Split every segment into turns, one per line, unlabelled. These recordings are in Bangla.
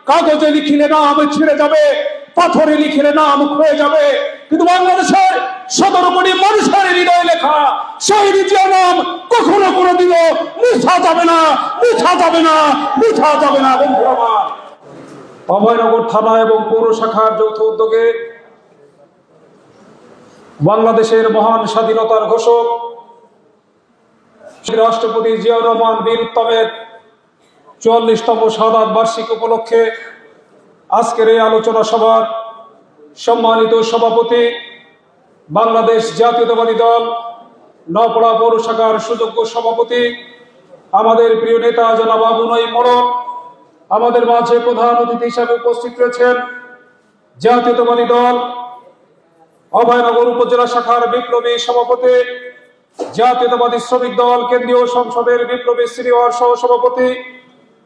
কাগজে লিখিলে নাম ছিঁড়ে যাবে, পাথরে লিখিলে নাম হয়ে যাবে, কিন্তু বাংলাদেশের 17 কোটি মানুষের হৃদয়ে লেখা শহীদ জিয়ার নাম কখনো কোনোদিনও মুছা যাবে না, মুছা যাবে না, মুছা যাবে না। বন্ধুরা আমার, অভয়নগর থানা এবং পৌর শাখার যৌথ উদ্যোগে বাংলাদেশের মহান স্বাধীনতার ঘোষক রাষ্ট্রপতি জিয়াউর রহমান বীর উত্তমের 44তম শাহাদাত বার্ষিকী উপলক্ষে আজকের এই আলোচনা সভার সম্মানিত সভাপতি, বাংলাদেশ জাতীয়তাবাদী দল নওপাড়া পৌর শাখার সুযোগ্য সভাপতি, আমাদের প্রিয় নেতা জনাব আবু নঈম মোড়ক, আমাদের মাঝে প্রধান অতিথি হিসাবে উপস্থিত রয়েছেন জাতীয়তাবাদী দল অভয়নগর উপজেলা শাখার বিপ্লবী সভাপতি, জাতীয়তাবাদী শ্রমিক দল কেন্দ্রীয় সংসদের বিপ্লবী সিনিয়র সহ সভাপতি,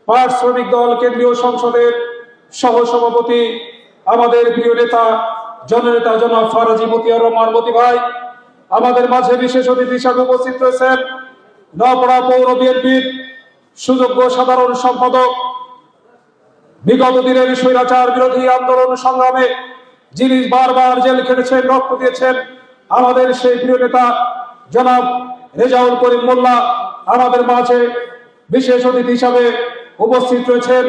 পাট শ্রমিক দল কেন্দ্রীয় সংসদের সহ সভাপতি, আমাদের প্রিয় নেতা জননেতা জনাব ফারাজি মতিয়ার রহমান মতি ভাই, আমাদের মাঝে বিশেষ অতিথি হিসাবে উপস্থিত রয়েছেন নওপাড়া পৌর বিএনপির সুযোগ্য সাধারণ সম্পাদক, বিগত দিনের স্বৈরাচার বিরোধী আন্দোলন সংগ্রামে যিনি বারবার জেল খেটেছেন, রক্ত দিয়েছেন, আমাদের সেই প্রিয় নেতা জনাব রেজাউল করিম মোল্লা। আমাদের মাঝে বিশেষ অতিথি হিসাবে উপস্থিত রয়েছেন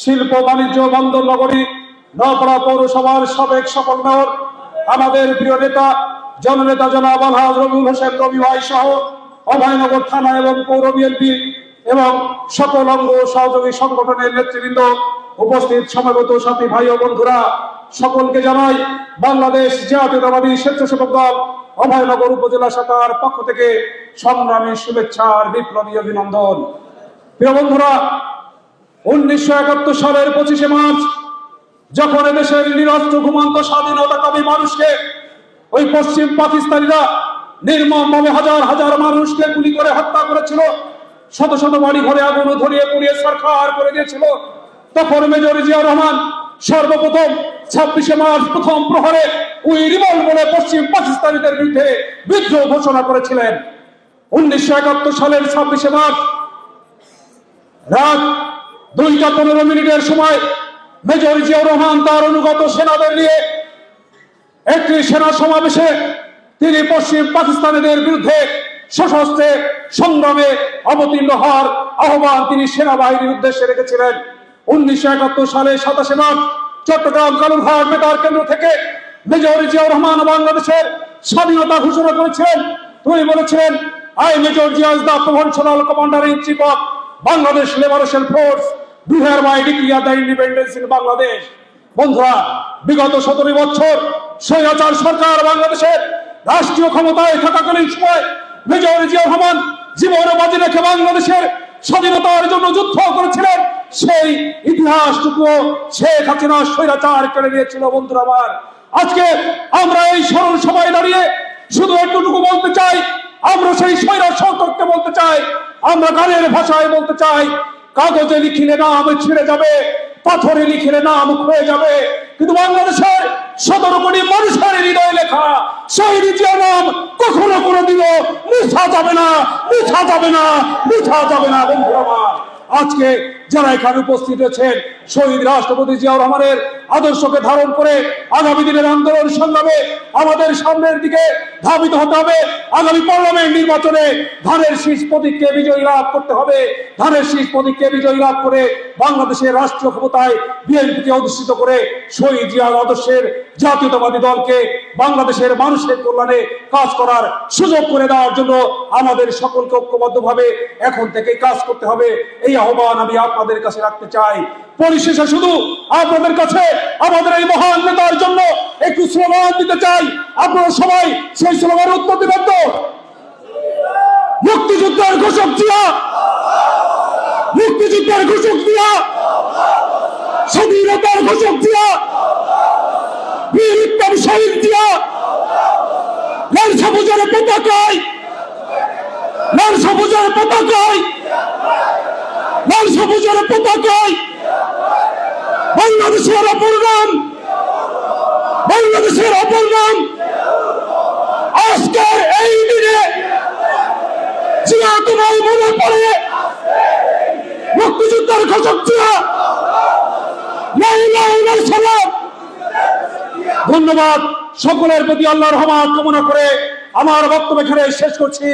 শিল্প বাণিজ্য বন্দর নগরী নওপাড়া পৌরসভার সাবেক সফল মেয়র, আমাদের প্রিয় নেতা জননেতা জনাব আলহাজ রবিউল হোসেন রবি ভাই সহ অভয়নগর থানা এবং পৌর বিএনপি এবং সকল অঙ্গ সহযোগী সংগঠনের নেতৃবৃন্দ, উপস্থিত সমবেত সাথী ভাই ও বন্ধুরা, সকলকে জানাই বাংলাদেশ জাতীয়তাবাদী স্বেচ্ছাসেবক দল অভয়নগর উপজেলা শাখার পক্ষ থেকে সংগ্রামী শুভেচ্ছার বিপ্লবী অভিনন্দন। প্রিয় বন্ধুরা, 1971 সালের 25শে মার্চ যখন এদেশের নিরস্ত্র ঘুমন্ত স্বাধীনতাকামী মানুষকে ওই পশ্চিম পাকিস্তানিরা নির্মমভাবে হাজার হাজার মানুষকে গুলি করে হত্যা করেছিল, শত শত বাড়ি ঘরে আগুন ধরিয়ে পুড়িয়ে সরকার করে দিয়েছিল, তখন মেজর জিয়াউর রহমান সর্বপ্রথম 26শে মার্চ প্রথম প্রহরে ওই রিভলভারে পশ্চিম পাকিস্তানিদের বিরুদ্ধে বিদ্রোহ ঘোষণা করেছিলেন। 1971 সালের 26শে মার্চ রাত 2:15 সময় মেজর জিয়াউর রহমান তার অনুগত সেনাদের নিয়ে একটি সেনা সমাবেশে তিনি পশ্চিম পাকিস্তানিদের বিরুদ্ধে সশস্ত্রে সংগ্রামে অবতীর্ণ হওয়ার আহ্বান তিনি সেনাবাহিনীর উদ্দেশ্যে রেখেছিলেন। 1971 সালের 27শে মার্চ চট্টগ্রাম কালুরঘাট বেতার কেন্দ্র থেকে মেজর জিয়াউর রহমান বাংলাদেশের স্বাধীনতা ঘোষণা করেছিলেন। তিনি বলেছিলেন, I major Zia is the provincial commander in chief of Bangladesh liberation force do hereby declare the independence in Bangladesh. বন্ধুরা, বিগত 17 বছর স্বৈরাচার সরকার বাংলাদেশের রাষ্ট্রীয় ক্ষমতায় থাকাকালীন সময় মেজর জিয়াউর রহমান জীবন বাজি রেখে বাংলাদেশের স্বাধীনতার জন্য যুদ্ধ করেছিলেন। সেই ইতিহাসটুকু শেখ হাসিনা স্বৈরাচার কেড়ে নিয়েছিল। বন্ধুরা আমার, আজকে আমরা এই স্মরণ সভায় দাঁড়িয়ে শুধু একটুকু বলতে চাই, আমরা সেই স্বৈরাচার সরকারকে বলতে চাই, আমরা গানের ভাষায় বলতে চাই, কাগজে লিখিলে নাম ছিঁড়ে যাবে, পাথরে লিখিলে নাম হয়ে যাবে, কিন্তু বাংলাদেশের 17 কোটি মানুষের হৃদয়ে লেখা শহীদ জিয়ার নাম কখনো কোনোদিনও মুছা যাবে না, মুছা যাবে না, মুছা যাবে না। বন্ধুরা আমার, আজকে যারা এখানে উপস্থিত রয়েছেন শহীদ রাষ্ট্রপতি জিয়াউর রহমানের আদর্শকে ধারণ করে আগামী দিনের আন্দোলন সংগ্রামে আমাদের সামনের দিকে ধাবিত হতে হবে। আগামী পার্লামেন্ট নির্বাচনে ধানের শীষ প্রতীককে বিজয়ী লাভ করতে হবে। ধানের শীষ প্রতীককে বিজয়ী লাভ করে বাংলাদেশের রাষ্ট্রীয় ক্ষমতায় বিএনপিকে অধিষ্ঠিত করে শহীদ জিয়ার আদর্শের জাতীয়তাবাদী দলকে বাংলাদেশের মানুষের কল্যাণে কাজ করার সুযোগ করে দেওয়ার জন্য আমাদের সকলকে ঐক্যবদ্ধভাবে এখন থেকে কাজ করতে হবে। এই আহ্বান আমি আপনাদের কাছে রাখতে চাই। পরিশেষে শুধু আপনাদের কাছে আমাদের এই মহান নেতার জন্য একটু স্লোগান দিতে চাই। আপনারা সবাই সেই স্লোগানের উত্তর দিবেন তো? মুক্তিযুদ্ধের ঘোষক জিয়া, মুক্তিযুদ্ধের ঘোষক জিয়া, স্বাধীনতার ঘোষক জিয়া, বীর উত্তম শহীদ জিয়া, লাল সবুজের পতাকায়, লাল সবুজের পতাকায়, লাল সবুজের পতাকায় বাংলাদেশের অপর নাম, বাংলাদেশের অপর নাম। আজকের এই দিনে জিয়া তোমার মনে পড়ে মুক্তিযুদ্ধের ঘোষক জিয়া, ধন্যবাদ। সকলের প্রতি আল্লাহর রহমত কামনা করে আমার বক্তব্য এখানে শেষ করছি।